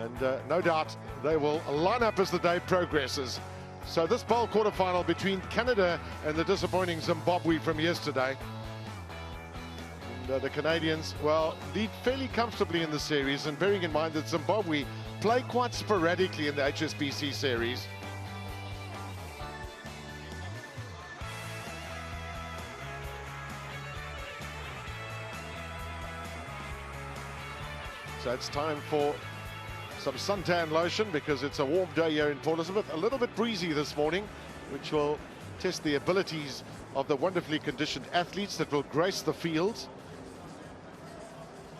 And no doubt they will line up as the day progresses. So this bowl quarterfinal between Canada and the disappointing Zimbabwe from yesterday. And the Canadians, well, lead fairly comfortably in the series, and bearing in mind that Zimbabwe play quite sporadically in the HSBC series. So it's time for some suntan lotion because it's a warm day here in Port Elizabeth. A little bit breezy this morning, which will test the abilities of the wonderfully conditioned athletes that will grace the fields.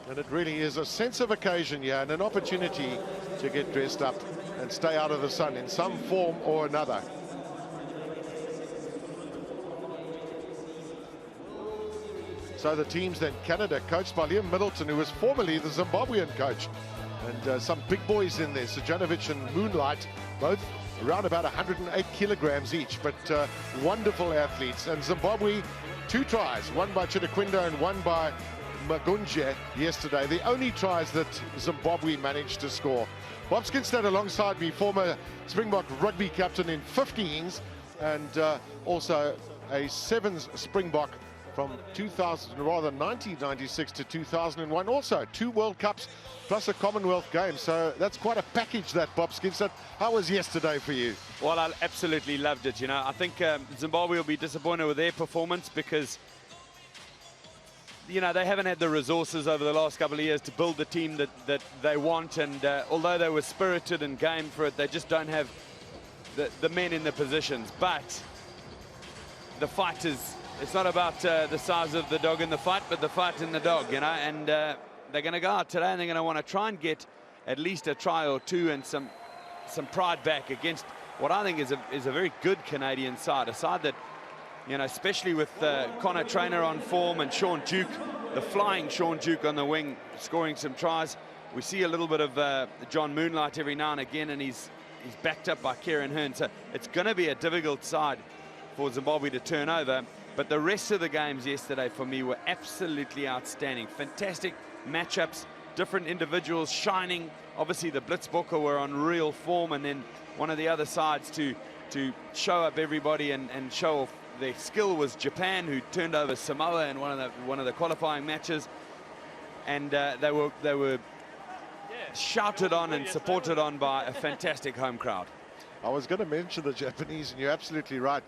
And it really is a sense of occasion here and an opportunity to get dressed up and stay out of the sun in some form or another. So the teams then: Canada, coached by Liam Middleton, who was formerly the Zimbabwean coach. And some big boys in there, Sujanovic and Moonlight, both around about 108 kilograms each, but wonderful athletes. And Zimbabwe, 2 tries, one by Chitaquindo and one by Magunje yesterday. The only tries that Zimbabwe managed to score. Bob Skinstad alongside me, former Springbok rugby captain in 15s, and also a 7s Springbok from 1996 to 2001. Also 2 World Cups plus a Commonwealth game. So that's quite a package, that, Bob Skinstad. How was yesterday for you? Well, I absolutely loved it. You know, I think Zimbabwe will be disappointed with their performance because, you know, they haven't had the resources over the last couple of years to build the team that they want. And although they were spirited and game for it, they just don't have the men in the positions. But the fight is... It's not about the size of the dog in the fight, but the fight in the dog, you know. And they're going to go out today and they're going to want to try and get at least a try or 2 and some pride back against what I think is a very good Canadian side. A side that, you know, especially with Connor Traynor on form and Sean Duke, the flying Sean Duke on the wing, scoring some tries. We see a little bit of John Moonlight every now and again, and he's backed up by Kieran Hearn. So it's going to be a difficult side for Zimbabwe to turn over. But the rest of the games yesterday for me were absolutely outstanding. Fantastic matchups, different individuals shining. Obviously the Blitzbokke were on real form, and then one of the other sides to show up everybody and show off their skill was Japan, who turned over Samoa in one of the qualifying matches. And they were shouted on and supported on by a fantastic home crowd. I was going to mention the Japanese, and you're absolutely right.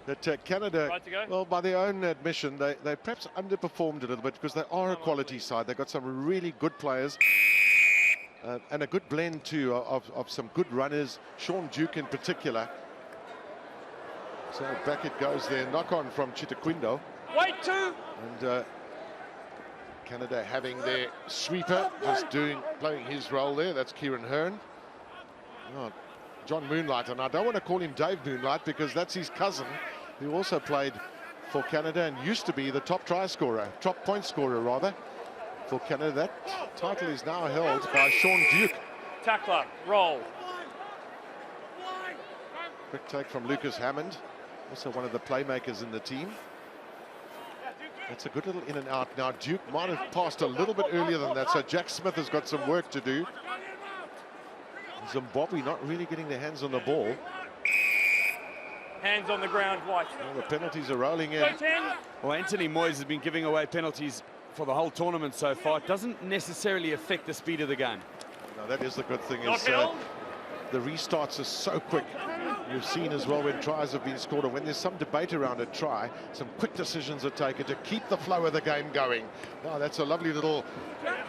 That Canada, well, by their own admission, they perhaps underperformed a little bit because they are a quality side. They've got some really good players and a good blend, too, of some good runners, Sean Duke in particular. So back it goes there, knock on from Chitaquindo. Wait, 2! And Canada having their sweeper, just playing his role there. That's Kieran Hearn. Oh, John Moonlight, and I don't want to call him Dave Moonlight because that's his cousin, who also played for Canada and used to be the top point scorer rather, for Canada. That title is now held by Sean Duke. Tackler, roll. Quick take from Lucas Hammond, also one of the playmakers in the team. That's a good little in and out. Now Duke might have passed a little bit earlier than that, so Jack Smith has got some work to do. Zimbabwe not really getting their hands on the ball. Hands on the ground, White. Well, the penalties are rolling in. Well, Anthony Moyes has been giving away penalties for the whole tournament so far. It doesn't necessarily affect the speed of the game. No, that is the good thing, is the restarts are so quick. You've seen as well when tries have been scored, or when there's some debate around a try, some quick decisions are taken to keep the flow of the game going. Wow, that's a lovely little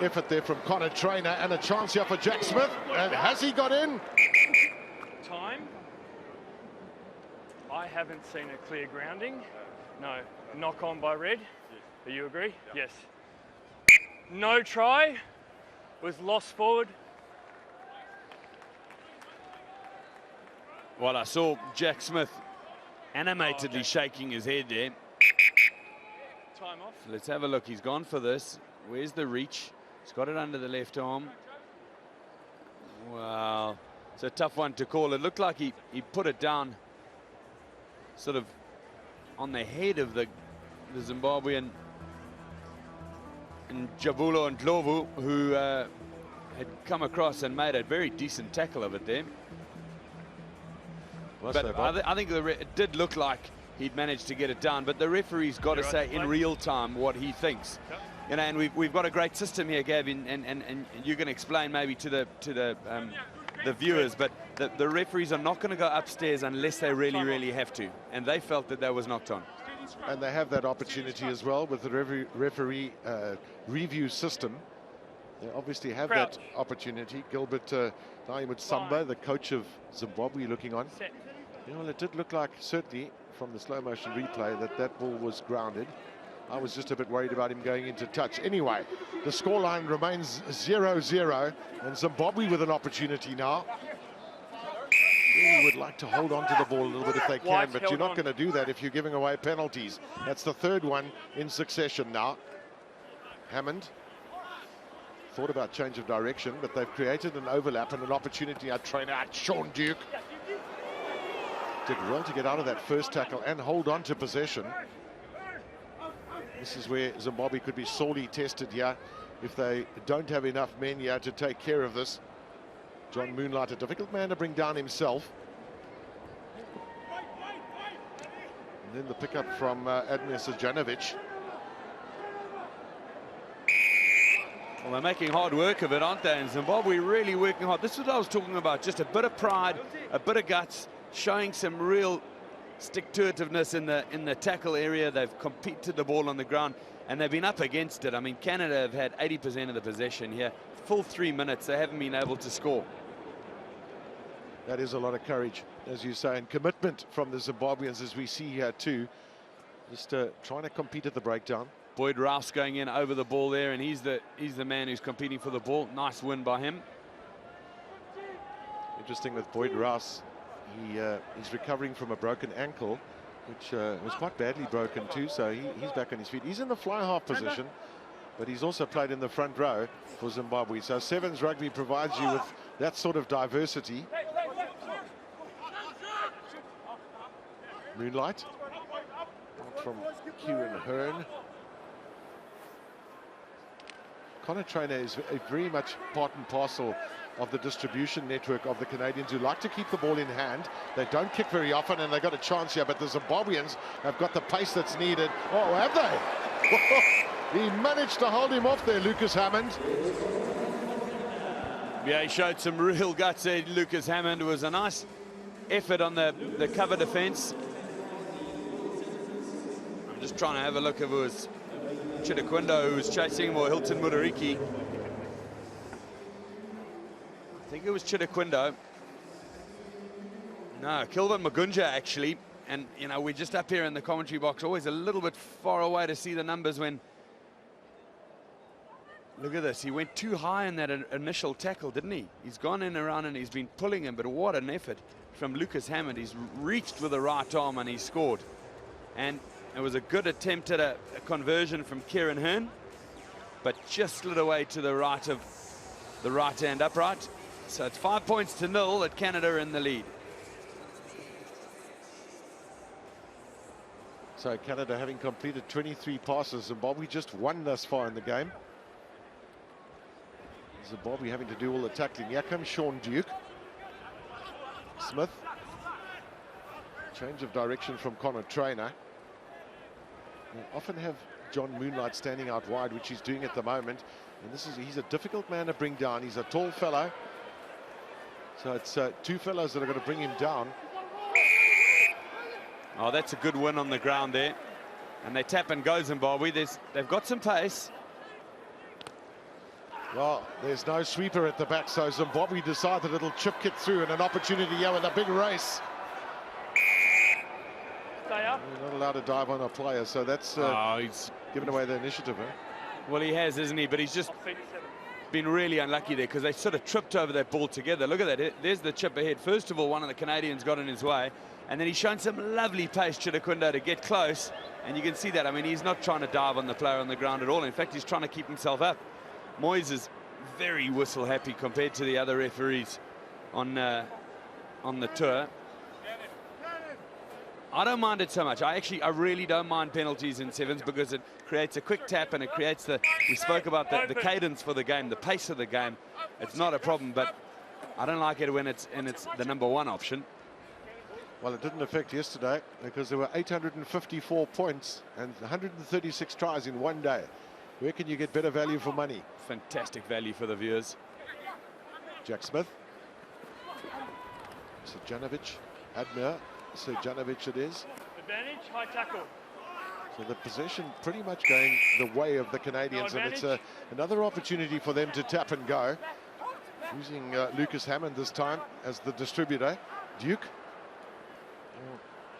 effort there from Connor Traynor, and a chance here for Jack Smith. And has he got in? Time. I haven't seen a clear grounding. No. Knock on by Red. Do you agree? Yes. No try. Was lost forward. Well, I saw Jack Smith animatedly shaking his head there. Time off. So let's have a look. He's gone for this. Where's the reach? He's got it under the left arm. Wow. It's a tough one to call. It looked like he put it down sort of on the head of the Zimbabwean and Jabulo and Ndlovu, who had come across and made a very decent tackle of it there. But I think it did look like he'd managed to get it down, but the referee's got to say in real time what he thinks. You know, and we've got a great system here, Gavin, and you can explain maybe to the viewers, but the referees are not going to go upstairs unless they really have to, and they felt that was knocked on. And they have that opportunity as well with the referee review system. They obviously have that opportunity. Gilbert Samba, the coach of Zimbabwe, looking on. You know, it did look like, certainly from the slow motion replay, that ball was grounded. I was just a bit worried about him going into touch. Anyway, the scoreline remains 0-0, and Zimbabwe with an opportunity now. Really would like to hold on to the ball a little bit if they can, but you're not going to do that if you're giving away penalties. That's the third one in succession now. Hammond thought about change of direction, but they've created an overlap and an opportunity. Our trainer, Sean Duke, did well to get out of that first tackle and hold on to possession. This is where Zimbabwe could be sorely tested here if they don't have enough men here to take care of this. John Moonlight, a difficult man to bring down himself. And then the pickup from Admir Srđanović. Well, they're making hard work of it, aren't they? And Zimbabwe really working hard. This is what I was talking about, just a bit of pride, a bit of guts, showing some real stick-to-itiveness in the tackle area. They've competed the ball on the ground, and they've been up against it. I mean, Canada have had 80% of the possession here. Full 3 minutes, they haven't been able to score. That is a lot of courage, as you say, and commitment from the Zimbabweans, as we see here too. Just trying to compete at the breakdown. Boyd Rouse going in over the ball there, and he's the man who's competing for the ball. Nice win by him. Interesting with Boyd Rouse. He's recovering from a broken ankle, which was quite badly broken too, so he's back on his feet. He's in the fly half position, but he's also played in the front row for Zimbabwe. So Sevens Rugby provides you with that sort of diversity. Moonlight from Kieran Hearn. Connor Trainer is very much part and parcel of the distribution network of the Canadians, who like to keep the ball in hand. They don't kick very often, and they got a chance here, but the Zimbabweans have got the pace that's needed. Oh, have they? He managed to hold him off there, Lucas Hammond. Yeah, he showed some real guts there, Lucas Hammond. It was a nice effort on the cover defense. I'm just trying to have a look if it was Chidaquindo who was chasing him, or Hilton Mudariki. I think it was Chidaquindo. No, Kilvin Magunja, actually. And, you know, we're just up here in the commentary box, always a little bit far away to see the numbers when... Look at this. He went too high in that initial tackle, didn't he? He's gone in around and he's been pulling him, but what an effort from Lucas Hammond. He's reached with the right arm and he scored. And it was a good attempt at a conversion from Kieran Hearn, but just slid away to the right of the right-hand upright. So it's 5 points to 0 at Canada in the lead. So Canada having completed 23 passes, Zimbabwe just one thus far in the game. Zimbabwe having to do all the tackling. Here comes Sean Duke. Smith. Change of direction from Connor Trainer. We often have John Moonlight standing out wide, which he's doing at the moment. And he's a difficult man to bring down. He's a tall fellow. So it's two fellows that are going to bring him down. Oh, that's a good win on the ground there. And they tap and go, Zimbabwe. They've got some pace. Well, there's no sweeper at the back, so Zimbabwe decided it'll chip kick through, and an opportunity here with a big race. Stay up. You're not allowed to dive on a player, so that's he's given away the initiative. Eh? Well, he has, isn't he? But he's just been really unlucky there, because they sort of tripped over that ball together. Look at that. There's the chip ahead. First of all, one of the Canadians got in his way, and then he's shown some lovely pace, Chidaquindo, to get close. And you can see that. I mean, he's not trying to dive on the player on the ground at all. In fact, he's trying to keep himself up. Moyes is very whistle happy compared to the other referees on the tour. I don't mind it so much. I really don't mind penalties in sevens, because it creates a quick tap and it creates we spoke about the cadence for the game, the pace of the game. it's not a problem, but I don't like it when it's the #1 option. Well, it didn't affect yesterday because there were 854 points and 136 tries in one day. Where can you get better value for money? Fantastic value for the viewers. Jack Smith. Srđanović. Admir. Srđanović it is. Advantage, high tackle. So the possession pretty much going the way of the Canadians, and it's another opportunity for them to tap and go. Using Lucas Hammond this time as the distributor. Duke.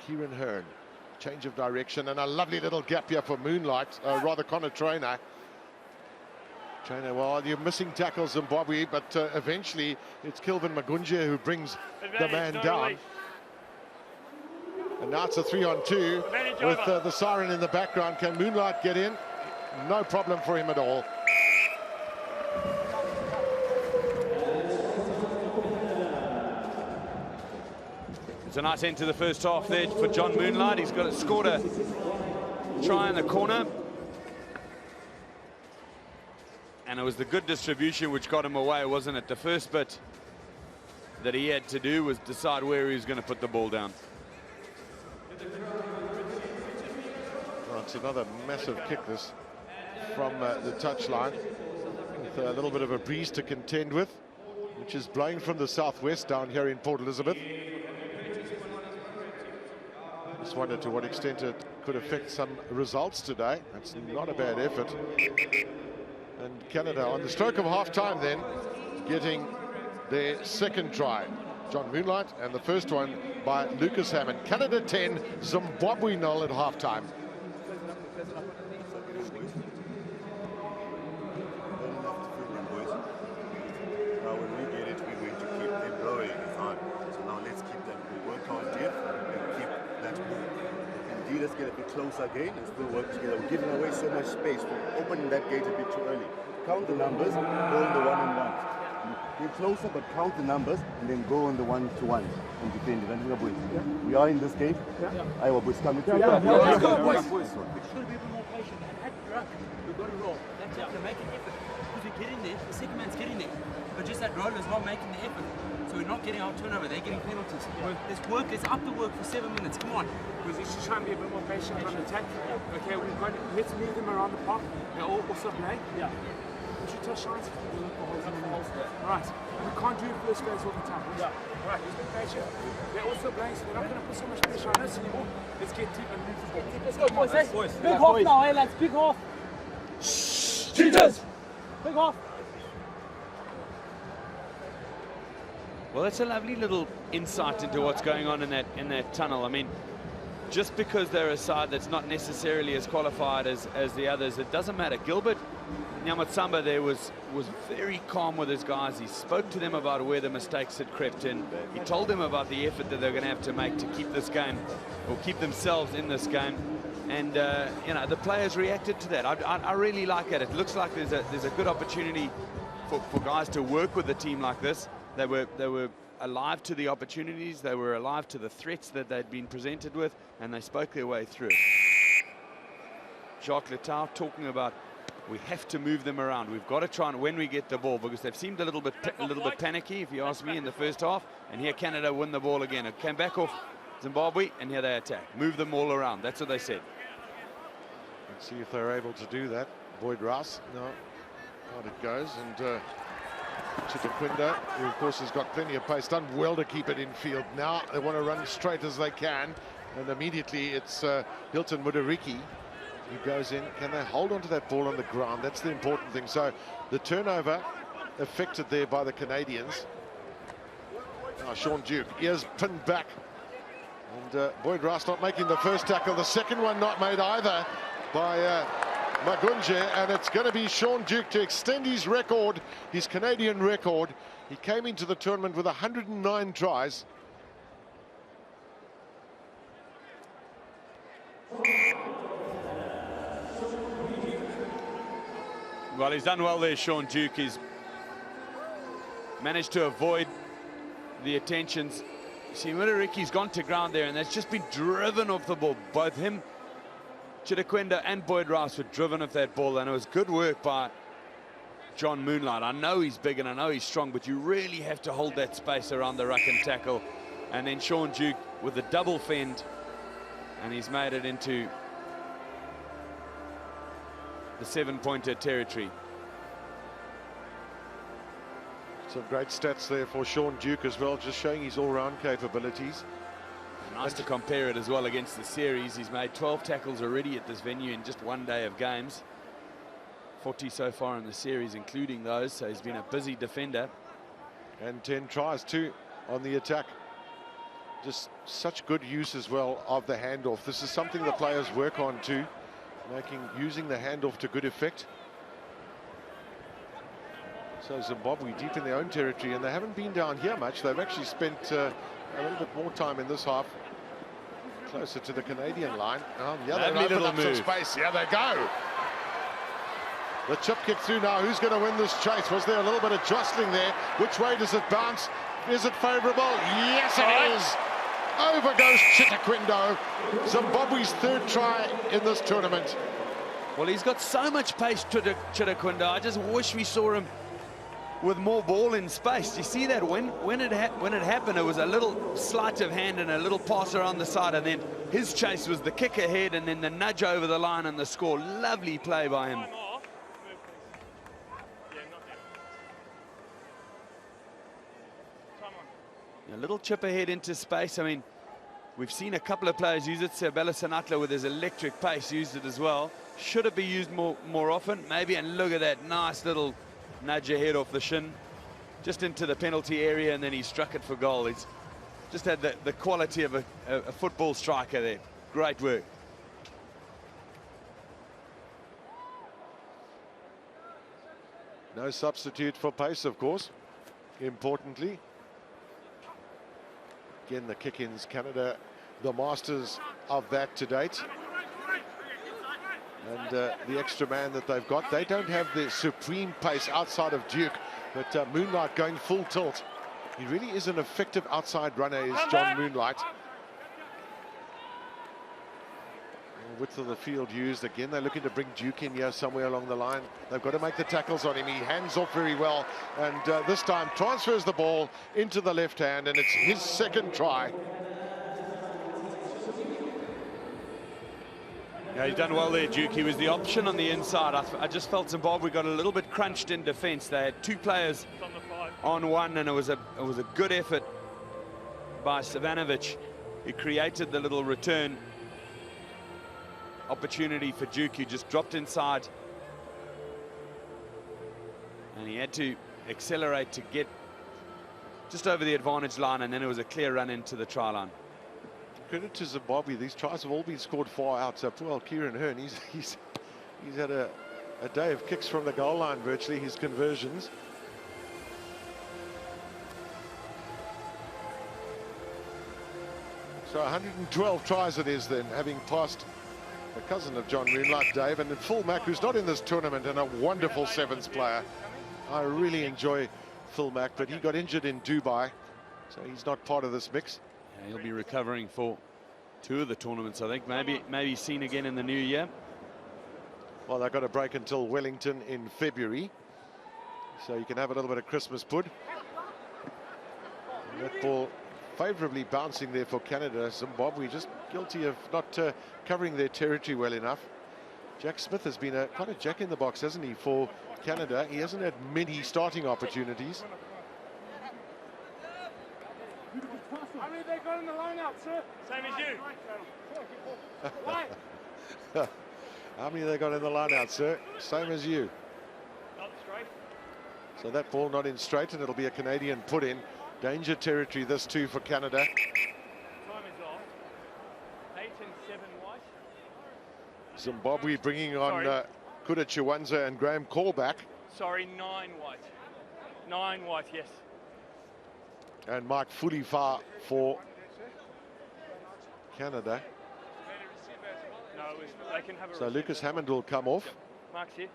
Kieran Hearn. Change of direction and a lovely little gap here for Moonlight, rather Connor Trainer. Trainer, well, you're missing tackles, Zimbabwe, but eventually it's Kelvin Magunje who brings the man down. Release. And now it's a 3-on-2 with the siren in the background. Can Moonlight get in? No problem for him at all. It's a nice end to the first half there for John Moonlight. He's scored a try in the corner. And it was the good distribution which got him away, wasn't it? The first bit that he had to do was decide where he was going to put the ball down. Well, it's another massive kick this from the touchline, with a little bit of a breeze to contend with, which is blowing from the southwest down here in Port Elizabeth. Just wonder to what extent it could affect some results today. It's not a bad effort. And Canada on the stroke of half-time then, getting their second try. John Moonlight, and the first one by Lucas Hammond. Canada 10, Zimbabwe 0 at half-time. When we get it, we're going to keep them going. So now let's keep them. We work hard here and keep that move. Indeed, let's get a bit closer again and still work together. We're giving away so much space. We're opening that gate a bit too early. Count the numbers, go on the one-on-one. Get closer, but count the numbers and then go on the one-to-one and defend it. We are in this game. Iowa boys coming through. Let's go, boys. We've got to be a bit more patient and act ruck. We've got to roll. That's it. To make an effort. Because we get in there, the second man's getting there. But just that roller is not making the effort. So we're not getting our turnover, they're getting penalties. Let's up the work for 7 minutes. Come on. Because you should try and be a bit more patient on the attack. Okay, let's move them around the park. They all also play. Yeah. We should touch lines. Alright. We can't do it first phase all the time. Yeah. Alright, let's be patient. They're also playing, so they're not going to put so much pressure on us anymore. Let's get deep and move the ball. Let's go, boys. Big half now, eh, lads? Big half. Shh, cheaters! Big half. Well, that's a lovely little insight into what's going on in that tunnel. I mean, just because they're a side that's not necessarily as qualified as the others, it doesn't matter. Gilbert Nyamatsamba there was very calm with his guys. He spoke to them about where the mistakes had crept in. He told them about the effort that they're going to have to make to keep this game, or keep themselves in this game. And you know, the players reacted to that. I really like it. It looks like there's a good opportunity for guys to work with a team like this. They were alive to the opportunities. They were alive to the threats that they'd been presented with, and they spoke their way through. Jacques Letao talking about, we have to move them around. We've got to try and when we get the ball, because they've seemed a little bit panicky, if you ask me, in the first half. And here Canada win the ball again. It came back off Zimbabwe, and here they attack. Move them all around. That's what they said. Let's see if they're able to do that. Boyd Rouse, no, out it goes, and Chitakwinda, who of course has got plenty of pace, done well to keep it in field. Now they want to run straight as they can, and immediately it's Hilton Mudariki who goes in. Can they hold on to that ball on the ground? That's the important thing. So the turnover affected there by the Canadians. Sean Duke, ears pinned back, and Boyd Rouse not making the first tackle. The second one not made either by Magunje, and it's going to be Sean Duke to extend his record, his Canadian record. He came into the tournament with 109 tries. Well, he's done well there, Sean Duke. He's managed to avoid the attentions. See, Mudariki's gone to ground there, and that's just been driven off the ball. Both him, Chitakwinda, and Boyd Rouse were driven off that ball, and it was good work by John Moonlight. I know he's big and I know he's strong, but you really have to hold that space around the ruck and tackle. And then Sean Duke with the double fend, and he's made it into the 7-pointer territory. Some great stats there for Sean Duke as well, just showing his all-round capabilities. Nice to compare it as well against the series. He's made 12 tackles already at this venue in just one day of games. 40 so far in the series, including those, so he's been a busy defender. And 10 tries too on the attack. Just such good use as well of the handoff. This is something the players work on too, using the handoff to good effect. So Zimbabwe deep in their own territory, and they haven't been down here much. They've actually spent a little bit more time in this half, closer to the Canadian line. Oh, yeah, they open up some space. Here they go. The chip kick through now. Who's going to win this chase? Was there a little bit of jostling there? Which way does it bounce? Is it favourable? Yes, it is. Over goes Chitaquindo. Zimbabwe's third try in this tournament. Well, he's got so much pace, Chitaquindo. I just wish we saw him with more ball in space. You see that when it happened, it was a little sleight of hand and a little pass around the side, and then his chase was the kick ahead and then the nudge over the line and the score. Lovely play by him. A little chip ahead into space. I mean, we've seen a couple of players use it. Sabella Sanatla with his electric pace used it as well. Should it be used more often? Maybe. And look at that nice little nudge ahead off the shin, just into the penalty area, and then he struck it for goal. He's just had the quality of a football striker there. Great work. No substitute for pace, of course, importantly. Again, the kick-ins, Canada, the masters of that to date. And the extra man that they've got, they don't have the supreme pace outside of Duke, but Moonlight going full tilt. He really is an effective outside runner, is John Moonlight. Width of the field used. Again, they're looking to bring Duke in here somewhere along the line. They've got to make the tackles on him. He hands off very well, and this time transfers the ball into the left hand, and it's his second try. Yeah, he's done well there, Duke. He was the option on the inside. I just felt Zimbabwe got a little bit crunched in defence. They had two players on one, and it was a good effort by Savanovic. He created the little return opportunity for Duke, who just dropped inside, and he had to accelerate to get just over the advantage line, and then it was a clear run into the try line. Credit to Zimbabwe, these tries have all been scored far out. So poor Kieran Hearn, he's had a day of kicks from the goal line virtually, his conversions. So 112 tries it is then, having passed the cousin of John Moonlight, Dave, and Phil Mack, who's not in this tournament and a wonderful sevens player. I really enjoy Phil Mack, but he got injured in Dubai, so he's not part of this mix. Yeah, he'll be recovering for 2 of the tournaments, I think. Maybe seen again in the new year. Well, they've got a break until Wellington in February, so you can have a little bit of Christmas pud. And that ball favourably bouncing there for Canada. Zimbabwe just guilty of not covering their territory well enough. Jack Smith has been quite a jack in the box, hasn't he, for Canada? He hasn't had many starting opportunities. How many they got in the line out, sir? Same as you. How many they got in the line out, sir? Same as you. Not straight. So that ball not in straight, and it'll be a Canadian put in. Danger territory this too for Canada. Time is off. 8 and 7 white. Zimbabwe bringing on Kuda Chiwanza and Graham Callback. Sorry, 9 white. 9 white, yes. And Mark Fulifa for Canada. No, they can have a So Lucas Hammond will come off. Mark's here.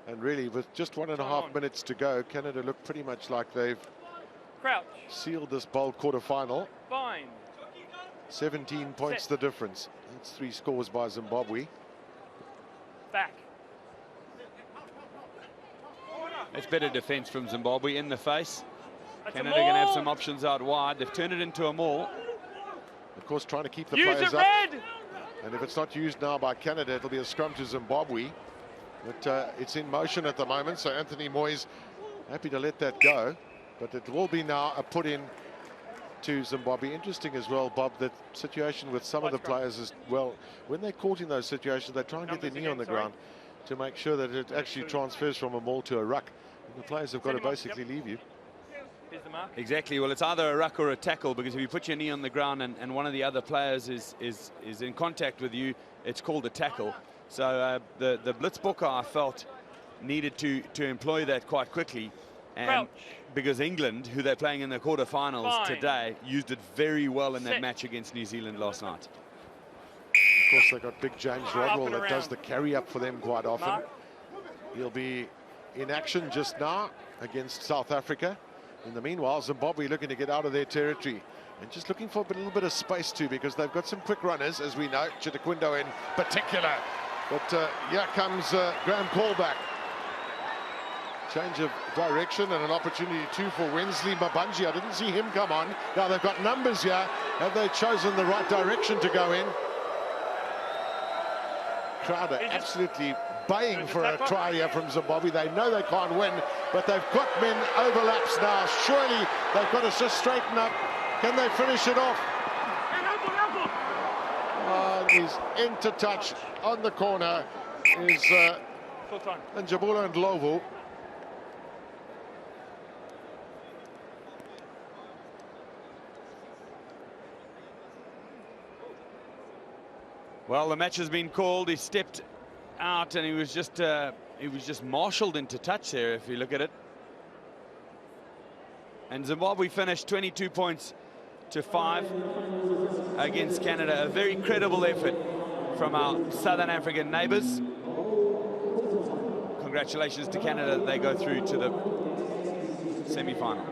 And really, with just 1.5 minutes to go, Canada look pretty much like they've Crouch. sealed this bold quarter-final. Fine. 17 points the difference. That's 3 scores by Zimbabwe. Back. It's better defence from Zimbabwe in the face. That's a Canada going to have maul. some options out wide. They've turned it into a maul. Of course, trying to keep the Use players it, up. Red! And if it's not used now by Canada, it'll be a scrum to Zimbabwe. But it's in motion at the moment, so Anthony Moyes happy to let that go. But it will be now a put in to Zimbabwe. Interesting as well, Bob, that situation with some of the players as well. When they're caught in those situations, they try and get their knee on the ground to make sure that it actually transfers from a maul to a ruck. And the players have got to basically leave you. Here's the mark. Exactly. Well, it's either a ruck or a tackle, because if you put your knee on the ground and one of the other players is in contact with you, it's called a tackle. So the Blitzbokker, I felt, needed to employ that quite quickly. And because England, who they're playing in the quarterfinals today, used it very well in that match against New Zealand last night. Of course, they've got big James Rodwell that does the carry up for them quite often. He'll be in action just now against South Africa. In the meanwhile, Zimbabwe looking to get out of their territory and just looking for a little bit of space too, because they've got some quick runners, as we know, Chitaquindo in particular. But here comes Graham Callback. Change of direction and an opportunity too for Wensley Mabanji. I didn't see him come on. Now they've got numbers here. Have they chosen the right direction to go in? Crowd are absolutely baying for a try here from Zimbabwe. They know they can't win, but they've got men overlaps now. Surely they've got to just straighten up. Can they finish it off? He's into touch on the corner is Njabula and Lovu. Well, the match has been called. He stepped out and he was just marshaled into touch there, if you look at it. And Zimbabwe finished 22 points to 5 against Canada. A very credible effort from our Southern African neighbours. Congratulations to Canada. They go through to the semi-final.